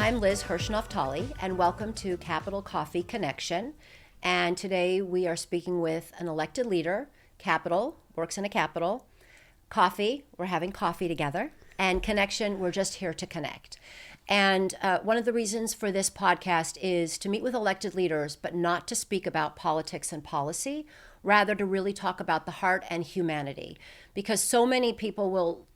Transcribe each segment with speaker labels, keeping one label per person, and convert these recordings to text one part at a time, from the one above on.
Speaker 1: I'm Liz Hirschnoff-Tolly, and welcome to Capital Coffee Connection. And today we are speaking with an elected leader. Capital, works in a capital. Coffee, we're having coffee together. And Connection, we're just here to connect. And one of the reasons for this podcast is to meet with elected leaders, but not to speak about politics and policy, rather to really talk about the heart and humanity. Because so many people will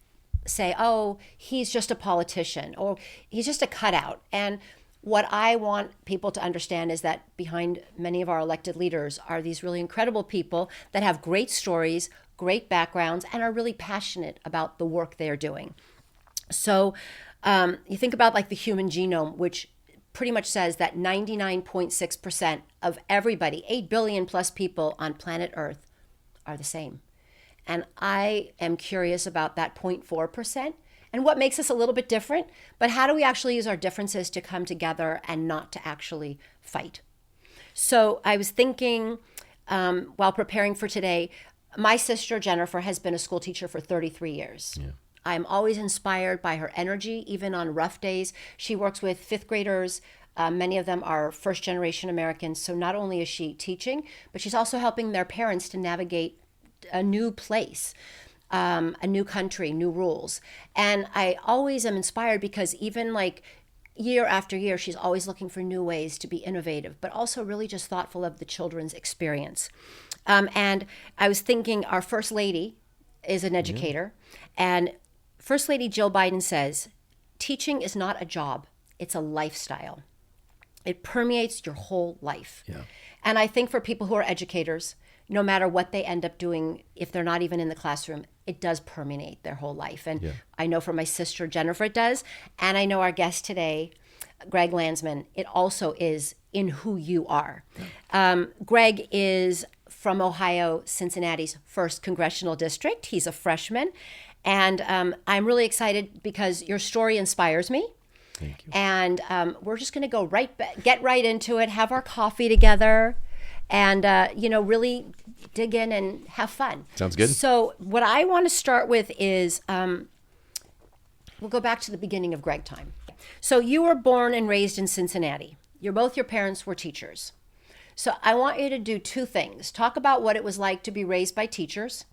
Speaker 1: say, oh, he's just a politician, or he's just a cutout. And what I want people to understand is that behind many of our elected leaders are these really incredible people that have great stories, great backgrounds, and are really passionate about the work they're doing. So you think about like the human genome, which pretty much says that 99.6% of everybody, 8 billion plus people on planet Earth, are the same. And I am curious about that 0.4% and what makes us a little bit different, but how do we actually use our differences to come together and not to actually fight? So I was thinking while preparing for today, my sister Jennifer has been a school teacher for 33 years. Yeah. I'm always inspired by her energy, even on rough days. She works with fifth graders. Many of them are first generation Americans. So not only is she teaching, but she's also helping their parents to navigate a new place, a new country, new rules. And I always am inspired because even like year after year, she's always looking for new ways to be innovative, but also really just thoughtful of the children's experience. And I was thinking our First Lady is an educator. And First Lady Jill Biden says, teaching is not a job, it's a lifestyle. It permeates your whole life. Yeah. And I think for people who are educators, no matter what they end up doing, if they're not even in the classroom, it does permeate their whole life. And I know for my sister Jennifer it does. And I know our guest today, Greg Landsman, it also is in who you are. Yeah. Greg is from Ohio, Cincinnati's 1st Congressional District. He's a freshman. And I'm really excited because your story inspires me. Thank you. And we're just going to go get right into it, have our coffee together, and really dig in and have fun.
Speaker 2: Sounds good.
Speaker 1: So what I want to start with is we'll go back to the beginning of Greg time. So you were born and raised in Cincinnati. Both your parents were teachers. So I want you to do two things. Talk about what it was like to be raised by teachers.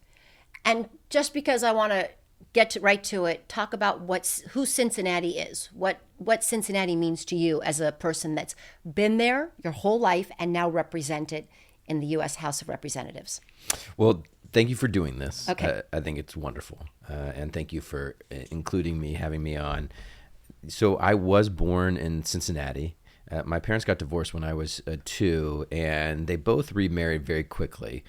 Speaker 1: And just because I want to get right to it, talk about who Cincinnati is, what Cincinnati means to you as a person that's been there your whole life and now represented in the U.S. House of Representatives.
Speaker 2: Well, thank you for doing this.
Speaker 1: Okay.
Speaker 2: I think it's wonderful. And thank you for including me, having me on. So I was born in Cincinnati. My parents got divorced when I was 2, and they both remarried very quickly.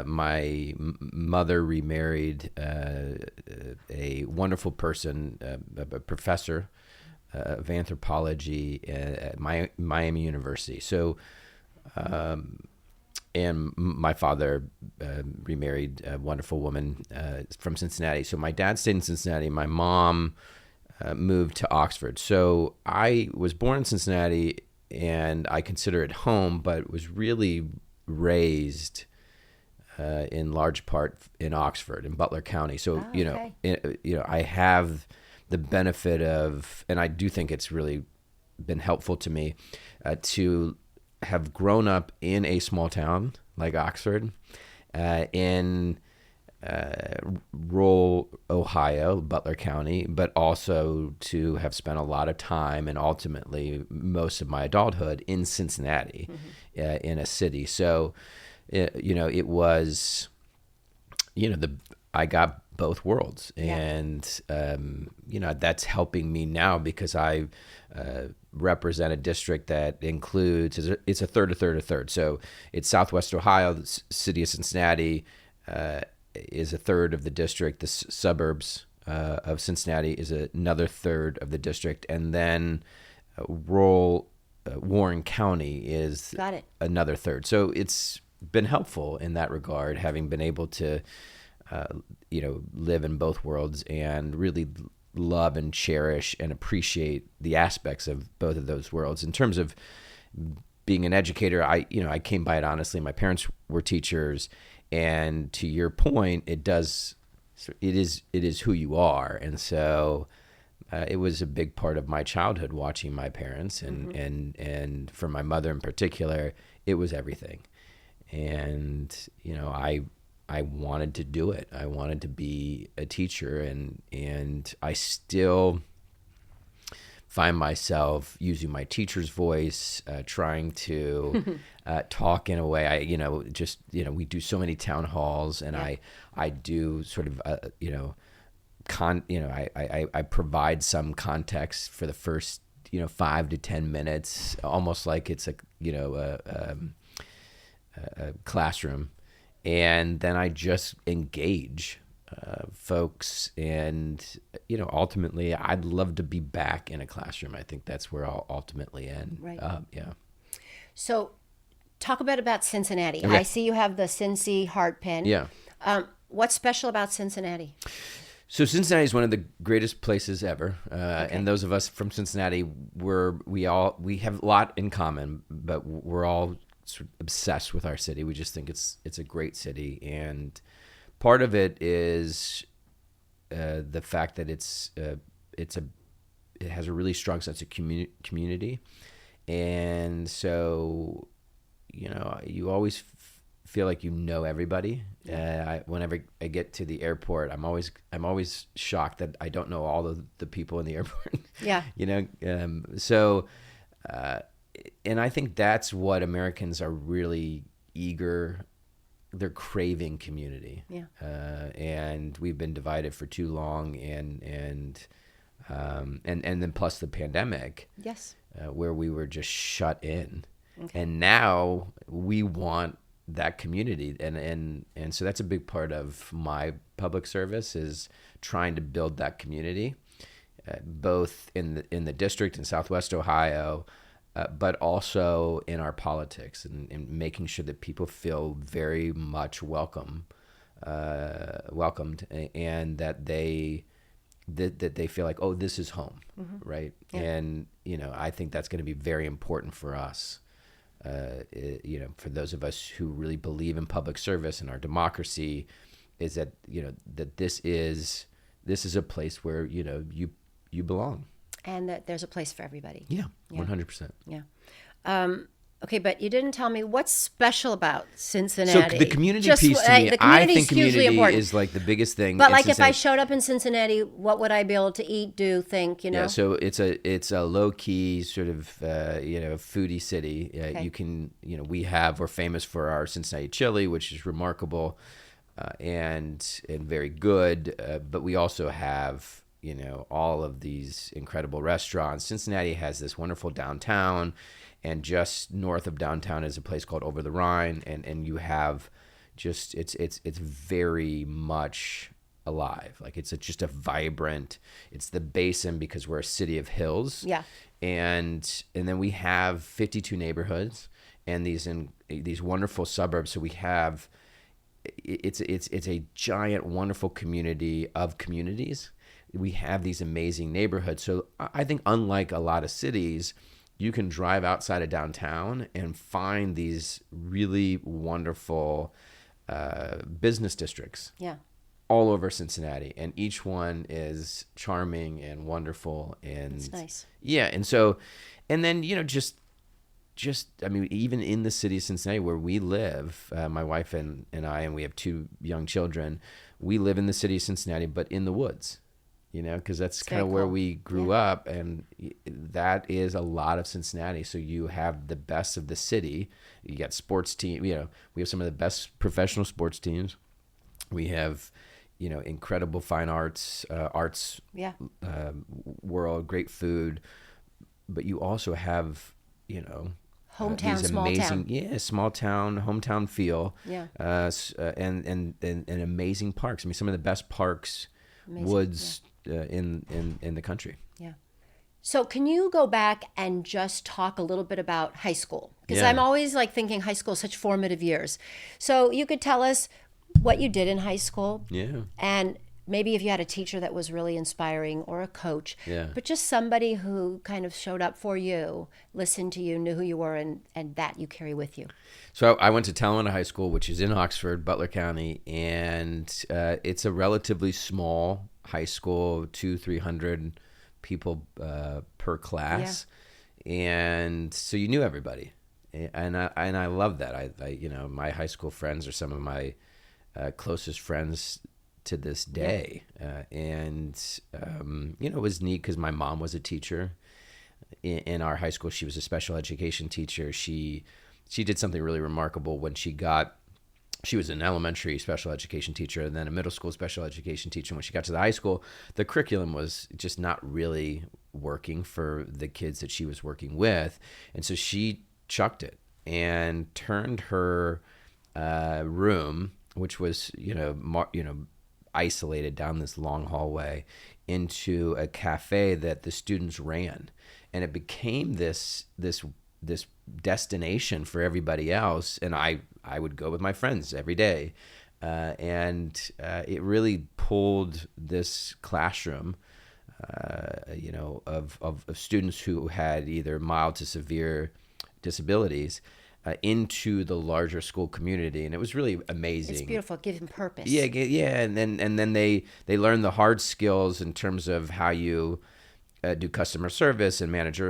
Speaker 2: My mother remarried a wonderful person, a professor of anthropology at Miami University. So, and my father remarried a wonderful woman from Cincinnati. So my dad stayed in Cincinnati. My mom moved to Oxford. So I was born in Cincinnati, and I consider it home, but was really raised in large part in Oxford, in Butler County. So, I have the benefit of, and I do think it's really been helpful to me to have grown up in a small town like Oxford, in rural Ohio, Butler County, but also to have spent a lot of time and ultimately most of my adulthood in Cincinnati, in a city. So, it was, I got both worlds, and, that's helping me now because I represent a district that includes, it's a third. So it's Southwest Ohio, the city of Cincinnati is a third of the district. The suburbs of Cincinnati is another third of the district. And then rural Warren County is another third. So it's been helpful in that regard, having been able to, live in both worlds and really love and cherish and appreciate the aspects of both of those worlds. In terms of being an educator, I came by it honestly. My parents were teachers, and to your point, it is who you are. And so it was a big part of my childhood watching my parents, and for my mother in particular, it was everything. And I wanted to do it. I wanted to be a teacher, and I still find myself using my teacher's voice, trying to talk in a way. We do so many town halls, and I do sort of I provide some context for the first 5 to 10 minutes, almost like it's a classroom, and then I just engage folks, and ultimately I'd love to be back in a classroom. I think that's where I'll ultimately end.
Speaker 1: Right.
Speaker 2: Yeah.
Speaker 1: So talk a bit about Cincinnati.
Speaker 2: Okay.
Speaker 1: I see you have the Cincy heart pin.
Speaker 2: Yeah.
Speaker 1: What's special about Cincinnati?
Speaker 2: So Cincinnati is one of the greatest places ever, and those of us from Cincinnati, we have a lot in common, but we're all sort of obsessed with our city. We just think it's a great city, and part of it is the fact that it has a really strong sense of community, and so you always feel like everybody. Whenever I get to the airport, I'm always shocked that I don't know all of the people in the airport.
Speaker 1: Yeah.
Speaker 2: And I think that's what Americans are really eager. They're craving community.
Speaker 1: Yeah.
Speaker 2: And we've been divided for too long, and then plus the pandemic.
Speaker 1: Yes.
Speaker 2: Where we were just shut in.
Speaker 1: Okay.
Speaker 2: And now we want that community, and so that's a big part of my public service, is trying to build that community, both in the district in Southwest Ohio, but also in our politics, and making sure that people feel very much welcomed, and that they feel like, oh, this is home, right?
Speaker 1: Yeah.
Speaker 2: And I think that's going to be very important for us. For those of us who really believe in public service and our democracy, is that that this is a place where you belong,
Speaker 1: and that there's a place for everybody.
Speaker 2: Yeah. 100%.
Speaker 1: Yeah. Okay, but you didn't tell me what's special about Cincinnati.
Speaker 2: So the community piece to me, I think community is like the biggest thing.
Speaker 1: But like if I showed up in Cincinnati, what would I be able to eat, do, think,
Speaker 2: Yeah, so it's a low key sort of foodie city.
Speaker 1: Okay.
Speaker 2: We're famous for our Cincinnati chili, which is remarkable and very good. But we also have all of these incredible restaurants. Cincinnati has this wonderful downtown. And just north of downtown is a place called Over the Rhine, and you have just it's very much alive. Like it's just a vibrant. It's the basin because we're a city of hills.
Speaker 1: Yeah.
Speaker 2: And then we have 52 neighborhoods and these wonderful suburbs. So we have it's a giant, wonderful community of communities. We have these amazing neighborhoods. So I think unlike a lot of cities, you can drive outside of downtown and find these really wonderful business districts.
Speaker 1: Yeah.
Speaker 2: All over Cincinnati, and each one is charming and wonderful, and
Speaker 1: it's nice.
Speaker 2: Yeah, and then even in the city of Cincinnati where we live, my wife and I, and we have 2 young children. We live in the city of Cincinnati, but in the woods. Because that's kind of where we grew up, and that is a lot of Cincinnati. So you have the best of the city. You got sports team. We have some of the best professional sports teams. We have, incredible fine arts, world, great food. But you also have,
Speaker 1: hometown,
Speaker 2: these
Speaker 1: small
Speaker 2: amazing,
Speaker 1: town.
Speaker 2: Small town, hometown feel.
Speaker 1: Yeah.
Speaker 2: And amazing parks. Some of the best parks, woods. In the country.
Speaker 1: Yeah. So can you go back and just talk a little bit about high school? Because
Speaker 2: Yeah.
Speaker 1: I'm always thinking high school is such formative years. So you could tell us what you did in high school.
Speaker 2: Yeah.
Speaker 1: And maybe if you had a teacher that was really inspiring, or a coach.
Speaker 2: Yeah.
Speaker 1: But just somebody who kind of showed up for you, listened to you, knew who you were, and that you carry with you.
Speaker 2: So I went to Talent High School, which is in Oxford, Butler County, and it's a relatively small high school, 200-300 people per class, and so you knew everybody, and I love that. I my high school friends are some of my closest friends to this day, and it was neat because my mom was a teacher in our high school. She was a special education teacher. She did something really remarkable when she was an elementary special education teacher and then a middle school special education teacher. When she got to the high school, the curriculum was just not really working for the kids that she was working with. And so she chucked it and turned her room, which was, isolated down this long hallway, into a cafe that the students ran. And it became this destination for everybody else. And I would go with my friends every day. And it really pulled this classroom, of students who had either mild to severe disabilities into the larger school community. And it was really amazing.
Speaker 1: It's beautiful. Give them purpose.
Speaker 2: Yeah. And then they learned the hard skills in terms of how you do customer service and manage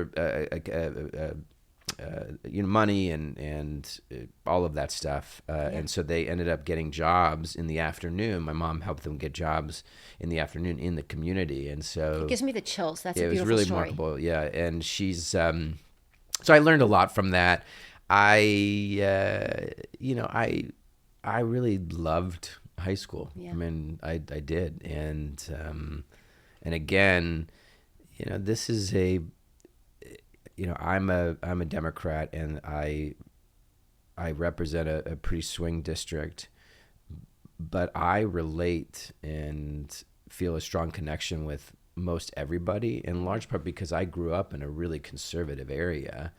Speaker 2: money and all of that stuff. And so they ended up getting jobs in the afternoon. My mom helped them get jobs in the afternoon in the community. And so
Speaker 1: it gives me the chills. That's a beautiful
Speaker 2: story. It was really remarkable. Yeah. And she's, so I learned a lot from that. I really loved high school. Yeah. I mean, I did. And again, this is I'm a Democrat, and I represent a pretty swing district, but I relate and feel a strong connection with most everybody, in large part because I grew up in a really conservative area,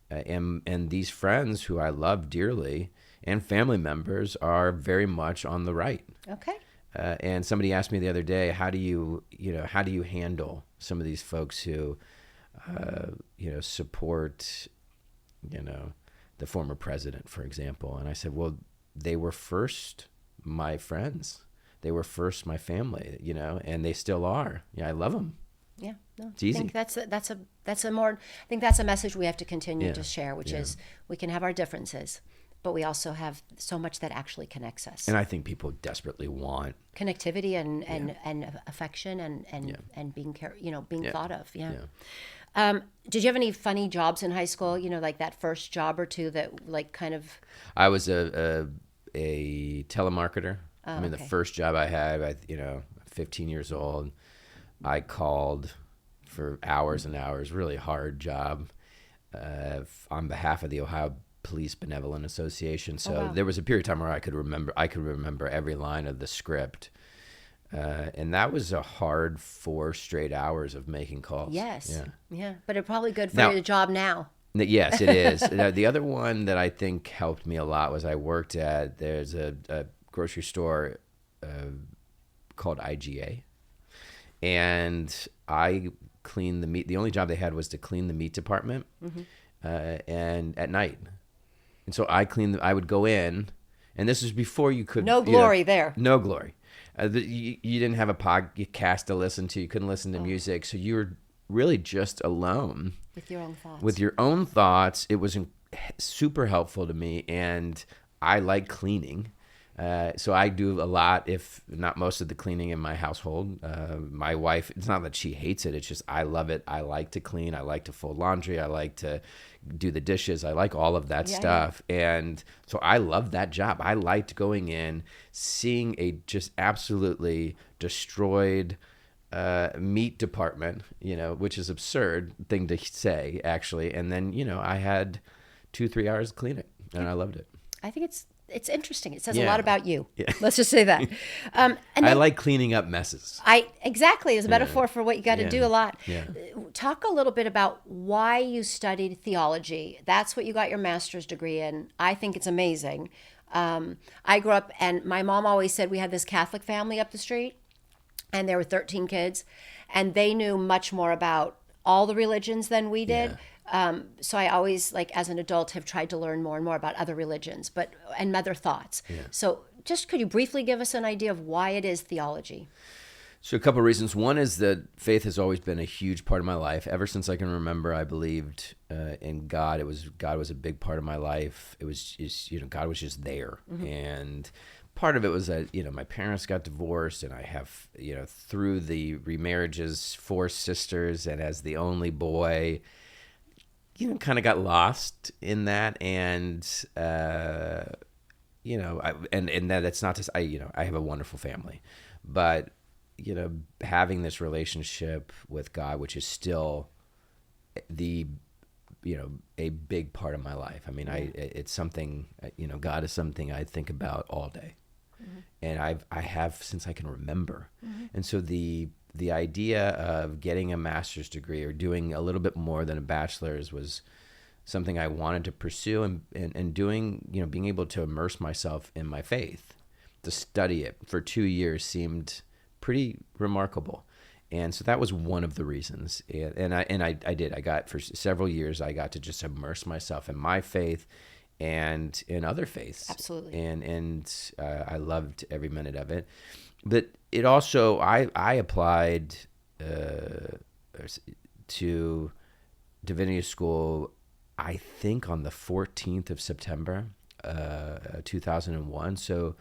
Speaker 2: and these friends who I love dearly and family members are very much on the right.
Speaker 1: Okay.
Speaker 2: And somebody asked me the other day, how do you handle some of these folks who support, the former president, for example? And I said, well, they were first my friends. They were first my family, and they still are. Yeah, I love them.
Speaker 1: Yeah, no,
Speaker 2: it's easy.
Speaker 1: I think that's a message we have to continue to share, which is we can have our differences, but we also have so much that actually connects us.
Speaker 2: And I think people desperately want
Speaker 1: connectivity and affection and being thought of. Yeah. Did you have any funny jobs in high school? Like that first job or two that like kind of.
Speaker 2: I was a telemarketer. The first job I had, 15 years old, I called for hours and hours, really hard job, on behalf of the Ohio Police Benevolent Society. So there was a period of time where I could remember every line of the script. And that was a hard 4 straight hours of making calls.
Speaker 1: Yes. Yeah. But it's probably good for your job now.
Speaker 2: Yes, it is. The other one that I think helped me a lot was there's a grocery store called IGA. And I cleaned the meat. The only job they had was to clean the meat department, and at night. And so I would go in, and this was before you could.
Speaker 1: No glory there.
Speaker 2: No glory. You didn't have a podcast to listen to. You couldn't listen to music. So you were really just alone.
Speaker 1: With your own thoughts.
Speaker 2: With your own thoughts. It was super helpful to me, and I like cleaning. So I do a lot, if not most of the cleaning in my household. My wife, it's not that she hates it. It's just I love it. I like to clean. I like to fold laundry. I like to do the dishes. I like all of that stuff. And so I loved that job. I liked going in, seeing a just absolutely destroyed meat department, which is absurd thing to say, actually. And then, I had 2-3 hours to clean it, and I loved it.
Speaker 1: I think it's interesting. It says a lot about you. Yeah. Let's just say that.
Speaker 2: And I like cleaning up messes.
Speaker 1: Exactly. It's a metaphor for what you got to do a lot.
Speaker 2: Yeah.
Speaker 1: Talk a little bit about why you studied theology. That's what you got your master's degree in. I think it's amazing. I grew up, and my mom always said we had this Catholic family up the street, and there were 13 kids, and they knew much more about all the religions than we did. Yeah. So I always, as an adult, have tried to learn more and more about other religions, and other thoughts. Yeah. So just could you briefly give us an idea of why it is theology?
Speaker 2: So a couple of reasons. One is that faith has always been a huge part of my life. Ever since I can remember, I believed in God. God was a big part of my life. It was just, God was just there. And part of it was that, my parents got divorced, and I have, through the remarriages, 4 sisters, and as the only boy, kind of got lost in that. And, and that it's not just, I have a wonderful family, but having this relationship with God, which is still a big part of my life. I mean, it's something, God is something I think about all day. And I have since I can remember. And so the idea of getting a master's degree or doing a little bit more than a bachelor's was something I wanted to pursue, and doing, being able to immerse myself in my faith, to study it for 2 years seemed pretty remarkable. And so that was one of the reasons. And I did. I got, for several years, I got to just immerse myself in my faith and in other faiths.
Speaker 1: Absolutely.
Speaker 2: And I loved every minute of it. But it also, I applied to divinity school, I think on the 14th of September, 2001. So,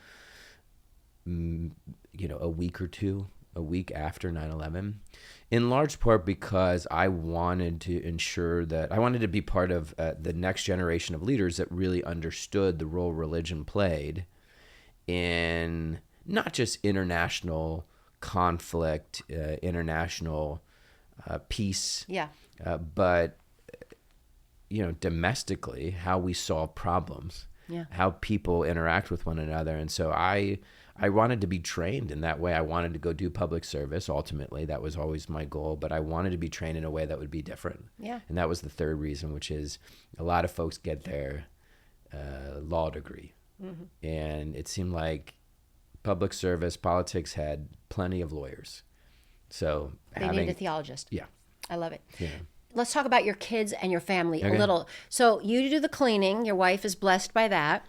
Speaker 2: a week after 9/11, in large part because I wanted to ensure that I wanted to be part of the next generation of leaders that really understood the role religion played in not just international conflict, international peace, but domestically, how we solve problems, how people interact with one another. And so I wanted to be trained in that way. I wanted to go do public service. Ultimately, that was always my goal, but I wanted to be trained in a way that would be different.
Speaker 1: Yeah.
Speaker 2: And that was the third reason, which is a lot of folks get their law degree. And it seemed like public service, politics had plenty of lawyers. So
Speaker 1: they need a theologist.
Speaker 2: Yeah.
Speaker 1: I love it.
Speaker 2: Yeah.
Speaker 1: Let's talk about your kids and your family a
Speaker 2: Okay.
Speaker 1: little. So you do the cleaning. Your wife is blessed by that.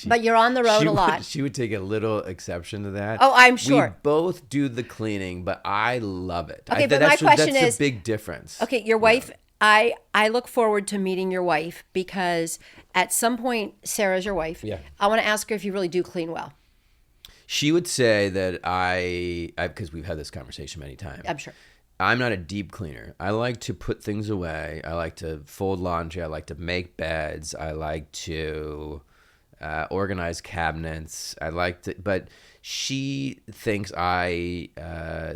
Speaker 1: But you're on the road a lot.
Speaker 2: She would take a little exception to that.
Speaker 1: Oh, I'm sure.
Speaker 2: We both do the cleaning, but I love it.
Speaker 1: Okay, but my question
Speaker 2: that's
Speaker 1: is,
Speaker 2: a big difference.
Speaker 1: Okay, your wife, I look forward to meeting your wife, because at some point, Sarah's your wife.
Speaker 2: Yeah.
Speaker 1: I want to ask her if you really do clean well.
Speaker 2: She would say that I because we've had this conversation many times.
Speaker 1: I'm sure.
Speaker 2: I'm not a deep cleaner. I like to put things away. I like to fold laundry. I like to make beds. I like to organize cabinets. But she thinks I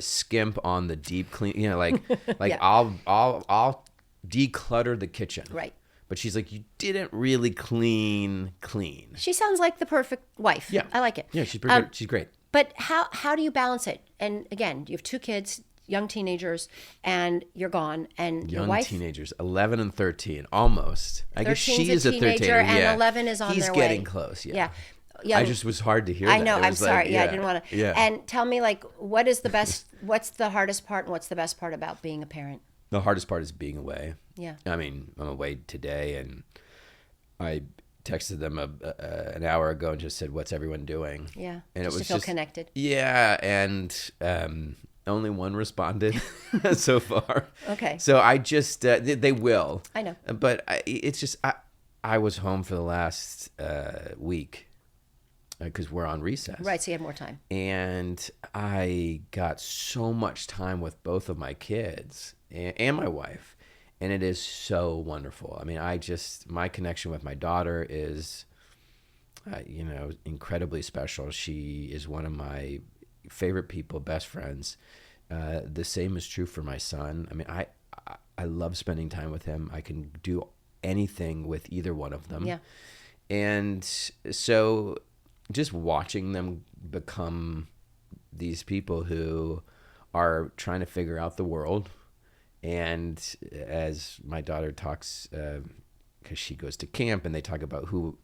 Speaker 2: skimp on the deep clean.
Speaker 1: Yeah.
Speaker 2: I'll declutter the kitchen.
Speaker 1: Right.
Speaker 2: But she's like, you didn't really clean.
Speaker 1: She sounds like the perfect wife.
Speaker 2: Yeah.
Speaker 1: I like it.
Speaker 2: Yeah, she's pretty good. She's great.
Speaker 1: But how do you balance it? And again, you have 2 kids, young teenagers, and you're gone. And your
Speaker 2: Young
Speaker 1: wife,
Speaker 2: teenagers, 11 and 13, almost. I guess
Speaker 1: 13's
Speaker 2: she
Speaker 1: a
Speaker 2: is a 13.
Speaker 1: teenager, and 11 is on
Speaker 2: He's
Speaker 1: their
Speaker 2: getting
Speaker 1: way.
Speaker 2: close,
Speaker 1: Yeah. Yeah.
Speaker 2: I just was hard to hear
Speaker 1: I
Speaker 2: that.
Speaker 1: know.
Speaker 2: It
Speaker 1: I'm
Speaker 2: was
Speaker 1: sorry.
Speaker 2: like,
Speaker 1: I didn't want to.
Speaker 2: Yeah.
Speaker 1: And tell me, what's the hardest part, and what's the best part about being a parent?
Speaker 2: The hardest part is being away.
Speaker 1: Yeah.
Speaker 2: I mean, I'm away today, and I texted them an hour ago and just said, "What's everyone doing?"
Speaker 1: Yeah.
Speaker 2: And
Speaker 1: just
Speaker 2: it was
Speaker 1: to feel connected.
Speaker 2: Yeah, and only one responded so far.
Speaker 1: Okay.
Speaker 2: So I just they will.
Speaker 1: I know.
Speaker 2: But I was home for the last week because we're on recess.
Speaker 1: Right. So you have more time.
Speaker 2: And I got so much time with both of my kids and my wife. And it is so wonderful. I mean, my connection with my daughter is, incredibly special. She is one of my favorite people, best friends. The same is true for my son. I mean, I love spending time with him. I can do anything with either one of them.
Speaker 1: Yeah.
Speaker 2: And so just watching them become these people who are trying to figure out the world. And as my daughter talks, because she goes to camp, and they talk about who,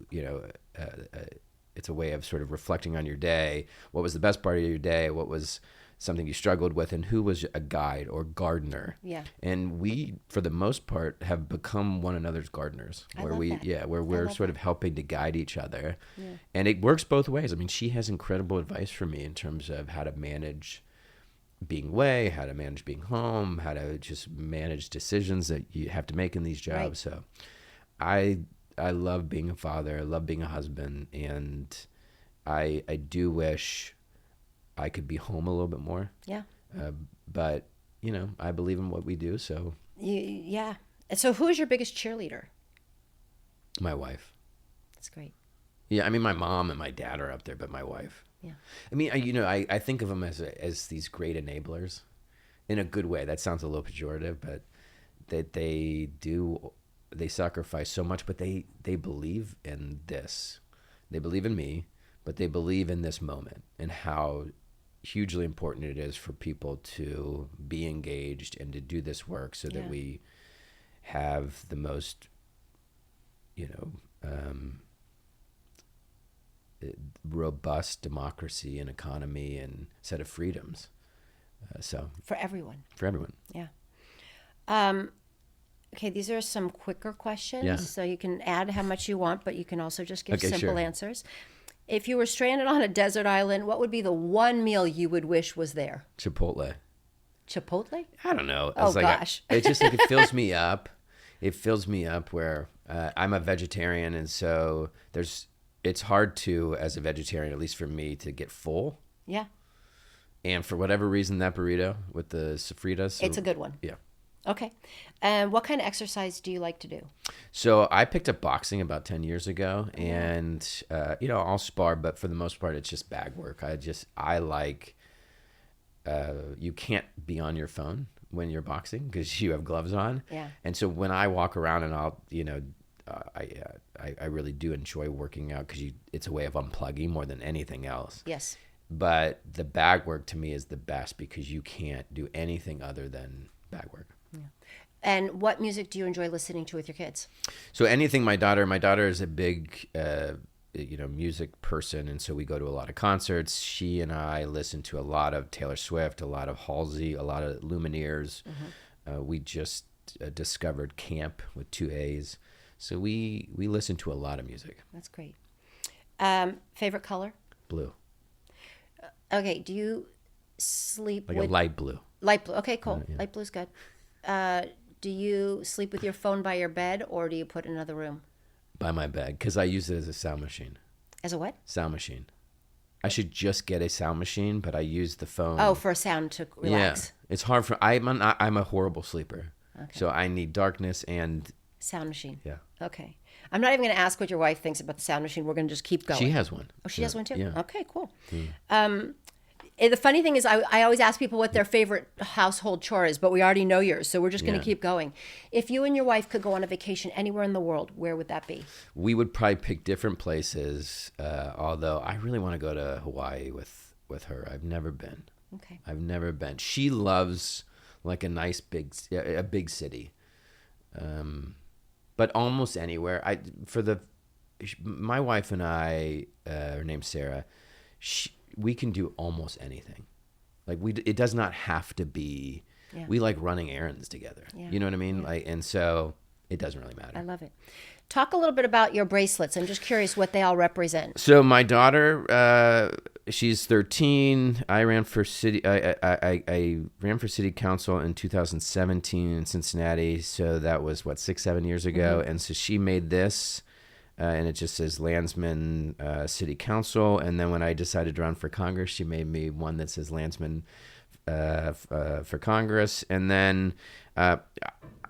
Speaker 2: it's a way of sort of reflecting on your day. What was the best part of your day? What was something you struggled with? And who was a guide or gardener?
Speaker 1: Yeah.
Speaker 2: And we, for the most part, have become one another's gardeners. Where we're sort of helping to guide each other. Yeah. And it works both ways. I mean, she has incredible advice for me in terms of how to manage being away, how to manage being home, how to just manage decisions that you have to make in these jobs. Right. So I love being a father. I love being a husband. And I do wish I could be home a little bit more.
Speaker 1: Yeah.
Speaker 2: But, I believe in what we do. So.
Speaker 1: Yeah. And so who is your biggest cheerleader?
Speaker 2: My wife.
Speaker 1: That's great.
Speaker 2: Yeah. I mean, my mom and my dad are up there, but my wife. Yeah. I mean, I think of them as these great enablers in a good way. That sounds a little pejorative, but they sacrifice so much, but they believe in this. They believe in me, but they believe in this moment and how hugely important it is for people to be engaged and to do this work so that we have the most, robust democracy and economy and set of freedoms. So
Speaker 1: for everyone. Yeah. Okay, these are some quicker questions. Yeah. So you can add how much you want, but you can also just give simple answers. If you were stranded on a desert island, what would be the one meal you would wish was there?
Speaker 2: Chipotle.
Speaker 1: Chipotle?
Speaker 2: I don't know.
Speaker 1: Oh, gosh.
Speaker 2: It just it fills me up. It fills me up where I'm a vegetarian, and so it's hard to, as a vegetarian, at least for me, to get full.
Speaker 1: Yeah.
Speaker 2: And for whatever reason, that burrito with the sofritas.
Speaker 1: It's a good one.
Speaker 2: Yeah.
Speaker 1: Okay. And what kind of exercise do you like to do? So
Speaker 2: I picked up boxing about 10 years ago, and, I'll spar, but for the most part, it's just bag work. I like, you can't be on your phone when you're boxing because you have gloves on.
Speaker 1: Yeah.
Speaker 2: And so when I walk around and I'll, I really do enjoy working out because it's a way of unplugging more than anything else.
Speaker 1: Yes.
Speaker 2: But the bag work to me is the best because you can't do anything other than bag work.
Speaker 1: Yeah. And what music do you enjoy listening to with your kids?
Speaker 2: So anything. My daughter is a big, music person. And so we go to a lot of concerts. She and I listen to a lot of Taylor Swift, a lot of Halsey, a lot of Lumineers. Mm-hmm. We just discovered Camp with 2 A's. So we listen to a lot of music.
Speaker 1: That's great. Favorite color?
Speaker 2: Blue.
Speaker 1: Okay. Do you sleep
Speaker 2: with... a light blue.
Speaker 1: Light blue. Okay, cool. Yeah. Light blue's good. Do you sleep with your phone by your bed, or do you put it in another room?
Speaker 2: By my bed, because I use it as a sound machine.
Speaker 1: As a what?
Speaker 2: Sound machine. I should just get a sound machine, but I use the phone.
Speaker 1: Oh, for a sound to relax.
Speaker 2: Yeah. It's hard for... I'm a horrible sleeper. Okay. So I need darkness and...
Speaker 1: Sound machine.
Speaker 2: Yeah.
Speaker 1: Okay. I'm not even going to ask what your wife thinks about the sound machine. We're going to just keep going.
Speaker 2: She has one.
Speaker 1: Oh, she has one too?
Speaker 2: Yeah.
Speaker 1: Okay, cool. The funny thing is I always ask people what their favorite household chore is, but we already know yours, so we're just going to keep going. If you and your wife could go on a vacation anywhere in the world, where would that be?
Speaker 2: We would probably pick different places, although I really want to go to Hawaii with her. I've never been.
Speaker 1: Okay.
Speaker 2: I've never been. She loves like a nice big city. But almost anywhere. My wife and I, her name's Sarah, we can do almost anything. Like it does not have to be. Yeah. We like running errands together. Yeah. You know what I mean? Yeah. And so it doesn't really matter.
Speaker 1: I love it. Talk a little bit about your bracelets. I'm just curious what they all represent.
Speaker 2: So my daughter, she's 13. I ran for city. I ran for city council in 2017 in Cincinnati. So that was 6-7 years ago. Mm-hmm. And so she made this, and it just says Landsman City Council. And then when I decided to run for Congress, she made me one that says Landsman for Congress. And then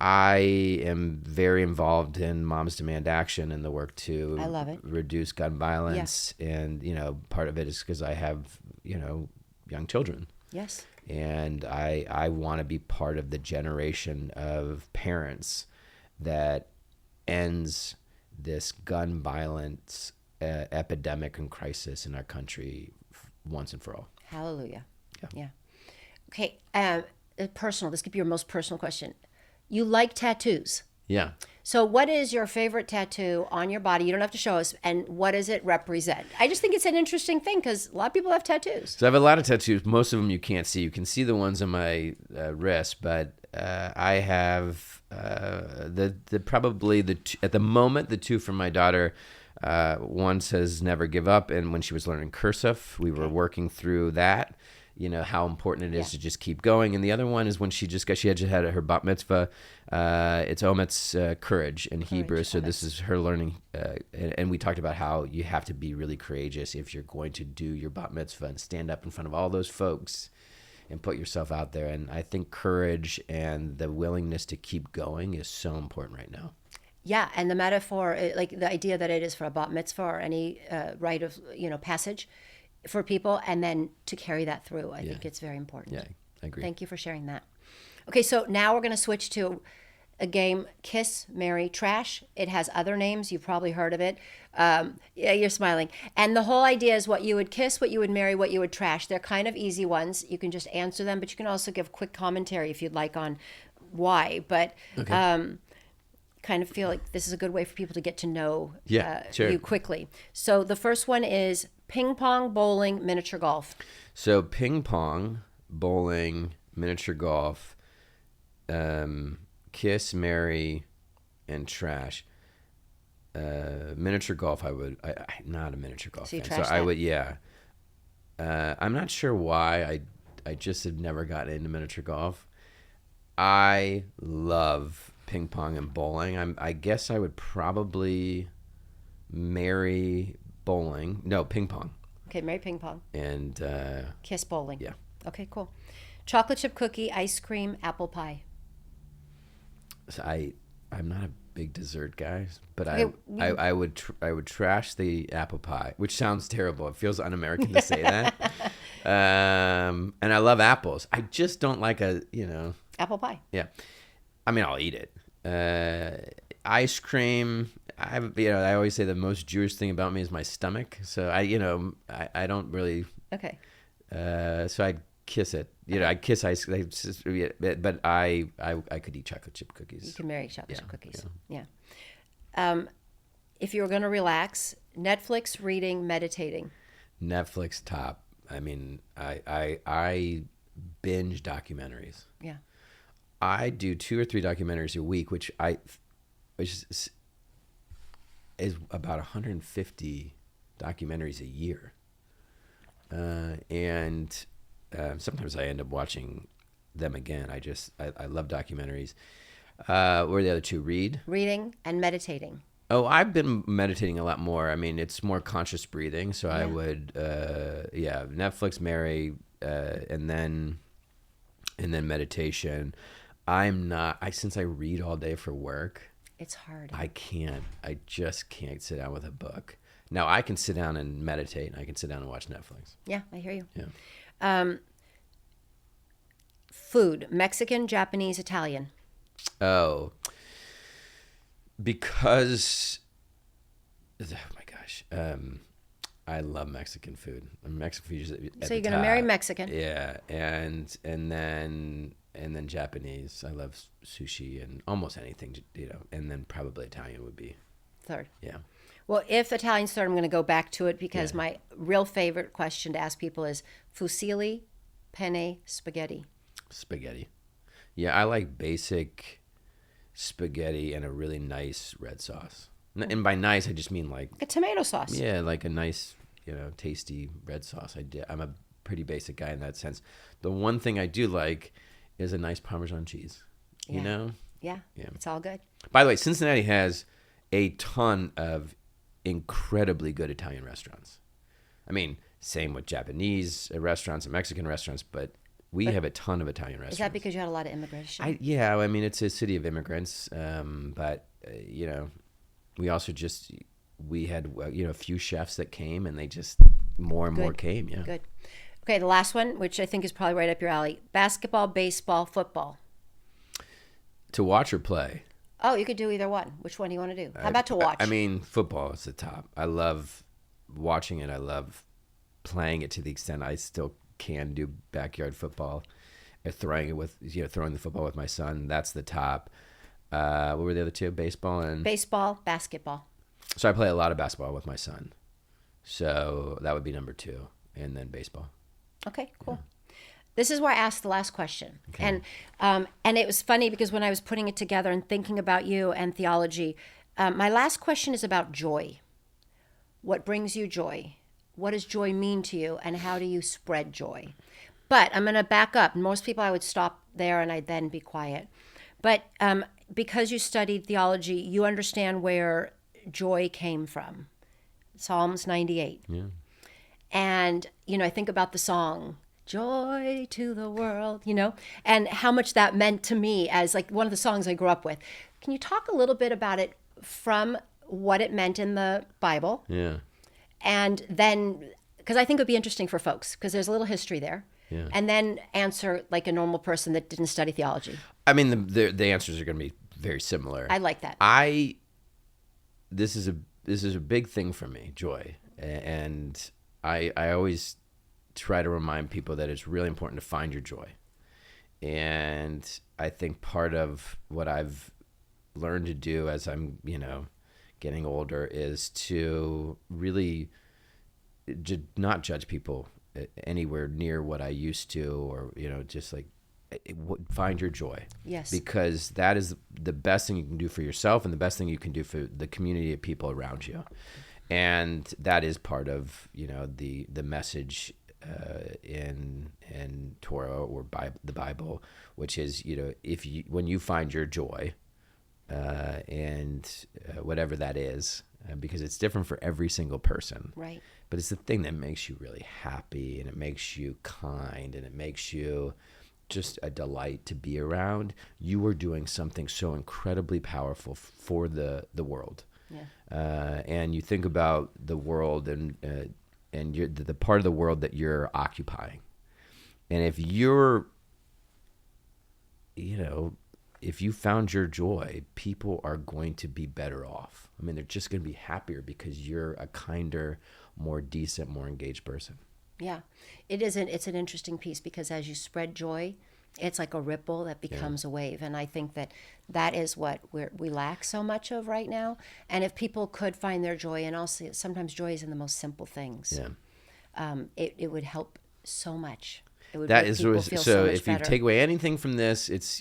Speaker 2: I am very involved in Moms Demand Action and the work to reduce gun violence. Yeah. And, part of it is because I have, young children.
Speaker 1: Yes.
Speaker 2: And I want to be part of the generation of parents that ends this gun violence epidemic and crisis in our country once and for all.
Speaker 1: Hallelujah. Yeah. Okay. Personal. This could be your most personal question. You like tattoos.
Speaker 2: Yeah.
Speaker 1: So what is your favorite tattoo on your body? You don't have to show us. And what does it represent? I just think it's an interesting thing because a lot of people have tattoos.
Speaker 2: So I have a lot of tattoos. Most of them you can't see. You can see the ones on my wrist, but I have at the moment, the two from my daughter. One says never give up. And when she was learning cursive, we were working through that. how important it is to just keep going. And the other one is when she had her bat mitzvah. It's ometz, courage in Hebrew. So this is her learning. And we talked about how you have to be really courageous if you're going to do your bat mitzvah and stand up in front of all those folks and put yourself out there. And I think courage and the willingness to keep going is so important right now.
Speaker 1: Yeah, and the metaphor, like the idea that it is for a bat mitzvah or any rite of passage for people, and then to carry that through, I think it's very important.
Speaker 2: Yeah, I agree.
Speaker 1: Thank you for sharing that. Okay, so now we're going to switch to a game, Kiss, Marry, Trash. It has other names. You've probably heard of it. Yeah, you're smiling. And the whole idea is what you would kiss, what you would marry, what you would trash. They're kind of easy ones. You can just answer them, but you can also give quick commentary if you'd like on why. But kind of feel like this is a good way for people to get to know you quickly. So the first one is ping pong, bowling, miniature golf.
Speaker 2: So ping pong, bowling, miniature golf, kiss, marry, and trash. Miniature golf, I'm not a miniature golf fan. So I would, I'm not sure why. I just have never gotten into miniature golf. I love ping pong and bowling. I guess I would probably marry bowling. No, ping pong.
Speaker 1: Okay, marry ping pong.
Speaker 2: And
Speaker 1: kiss bowling.
Speaker 2: Yeah.
Speaker 1: Okay, cool. Chocolate chip cookie, ice cream, apple pie.
Speaker 2: So I'm not a big dessert guy, but I would trash the apple pie, which sounds terrible. It feels un-American to say that. And I love apples. I just don't like
Speaker 1: apple pie.
Speaker 2: Yeah. I mean, I'll eat it. Ice cream. I always say the most Jewish thing about me is my stomach. So I don't really.
Speaker 1: Okay.
Speaker 2: So I'd kiss it. I'd kiss ice cream, but I could eat chocolate chip cookies.
Speaker 1: You can marry chocolate chip cookies. Yeah. If you were going to relax, Netflix, reading, meditating.
Speaker 2: Netflix top. I mean, I binge documentaries.
Speaker 1: Yeah.
Speaker 2: I do 2 or 3 documentaries a week, which is about 150 documentaries a year. And sometimes I end up watching them again. I love documentaries. What are the other 2? Reading
Speaker 1: and meditating.
Speaker 2: Oh, I've been meditating a lot more. I mean, it's more conscious breathing. So I would, Netflix, marry, and then meditation. Since I read all day for work.
Speaker 1: It's hard.
Speaker 2: I just can't sit down with a book. Now I can sit down and meditate, and I can sit down and watch Netflix.
Speaker 1: Yeah, I hear you.
Speaker 2: Yeah.
Speaker 1: Food, Mexican, Japanese, Italian.
Speaker 2: Oh, because, oh my gosh, I love Mexican food. Mexican food is at
Speaker 1: so you're
Speaker 2: the
Speaker 1: gonna
Speaker 2: top.
Speaker 1: marry Mexican.
Speaker 2: Yeah, and then Japanese. I love sushi and almost anything, and then probably Italian would be
Speaker 1: third.
Speaker 2: Yeah.
Speaker 1: Well, if Italian's third, I'm going to go back to it because my real favorite question to ask people is fusilli, penne, spaghetti.
Speaker 2: Spaghetti. Yeah, I like basic spaghetti and a really nice red sauce. And by nice, I just mean like
Speaker 1: a tomato sauce.
Speaker 2: Yeah, like a nice, tasty red sauce. I'm a pretty basic guy in that sense. The one thing I do like is a nice Parmesan cheese.
Speaker 1: Yeah. Yeah. It's all good.
Speaker 2: By the way, Cincinnati has a ton of incredibly good Italian restaurants. I mean, same with Japanese restaurants and Mexican restaurants, but we have a ton of Italian restaurants.
Speaker 1: Is that because you had a lot of immigration?
Speaker 2: I mean, it's a city of immigrants, but we also we had a few chefs that came, and they just more and more came. Yeah.
Speaker 1: Good. Okay, the last one, which I think is probably right up your alley: basketball, baseball, football.
Speaker 2: To watch or play?
Speaker 1: Oh, you could do either one. Which one do you want to do? How about to watch?
Speaker 2: I mean, football is the top. I love watching it. I love playing it to the extent I still can do backyard football. Throwing the football with my son. That's the top. What were the other 2? Baseball,
Speaker 1: basketball.
Speaker 2: So I play a lot of basketball with my son. So that would be number 2, and then baseball.
Speaker 1: Okay, cool. Yeah. This is where I asked the last question. Okay. And it was funny because when I was putting it together and thinking about you and theology, my last question is about joy. What brings you joy? What does joy mean to you, and how do you spread joy? But I'm going to back up. Most people, I would stop there and I'd then be quiet. But because you studied theology, you understand where joy came from. Psalms 98.
Speaker 2: Yeah.
Speaker 1: And, I think about the song, Joy to the World, and how much that meant to me as like one of the songs I grew up with. Can you talk a little bit about it from what it meant in the Bible?
Speaker 2: Yeah.
Speaker 1: And then, because I think it would be interesting for folks, because there's a little history there.
Speaker 2: Yeah.
Speaker 1: And then answer like a normal person that didn't study theology.
Speaker 2: I mean, the answers are going to be very similar.
Speaker 1: I like that.
Speaker 2: This is a big thing for me, joy, and I always try to remind people that it's really important to find your joy. And I think part of what I've learned to do as I'm, getting older is to really not judge people anywhere near what I used to, or, just like find your joy.
Speaker 1: Yes.
Speaker 2: Because that is the best thing you can do for yourself and the best thing you can do for the community of people around you. And that is part of, the message in Torah or the Bible, which is, when you find your joy, and whatever that is, because it's different for every single person.
Speaker 1: Right.
Speaker 2: But it's the thing that makes you really happy, and it makes you kind, and it makes you just a delight to be around. You are doing something so incredibly powerful for the world. Yeah. And you think about the world and you're the part of the world that you're occupying. And if you're, if you found your joy, people are going to be better off. I mean, they're just going to be happier because you're a kinder, more decent, more engaged person.
Speaker 1: Yeah, it's an interesting piece, because as you spread joy, it's like a ripple that becomes a wave. And I think that is what we lack so much of right now. And if people could find their joy, and also sometimes joy is in the most simple things, it would help so much. It would
Speaker 2: that
Speaker 1: make
Speaker 2: is
Speaker 1: people feel
Speaker 2: so.
Speaker 1: much
Speaker 2: If
Speaker 1: better.
Speaker 2: you take away anything from this, it's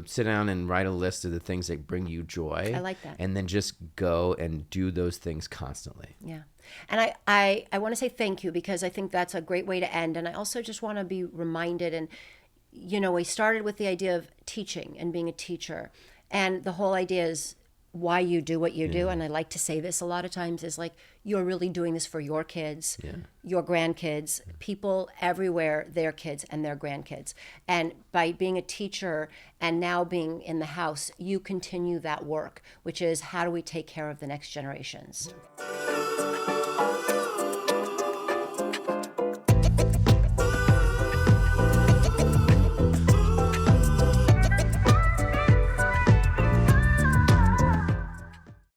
Speaker 2: sit down and write a list of the things that bring you joy.
Speaker 1: I like that.
Speaker 2: And then just go and do those things constantly.
Speaker 1: Yeah. And I want to say thank you, because I think that's a great way to end. And I also just want to be reminded, and, we started with the idea of teaching and being a teacher. And the whole idea is why you do what you do. And I like to say this a lot of times, is like, you're really doing this for your kids, your grandkids, people everywhere, their kids and their grandkids. And by being a teacher and now being in the house, you continue that work, which is how do we take care of the next generations?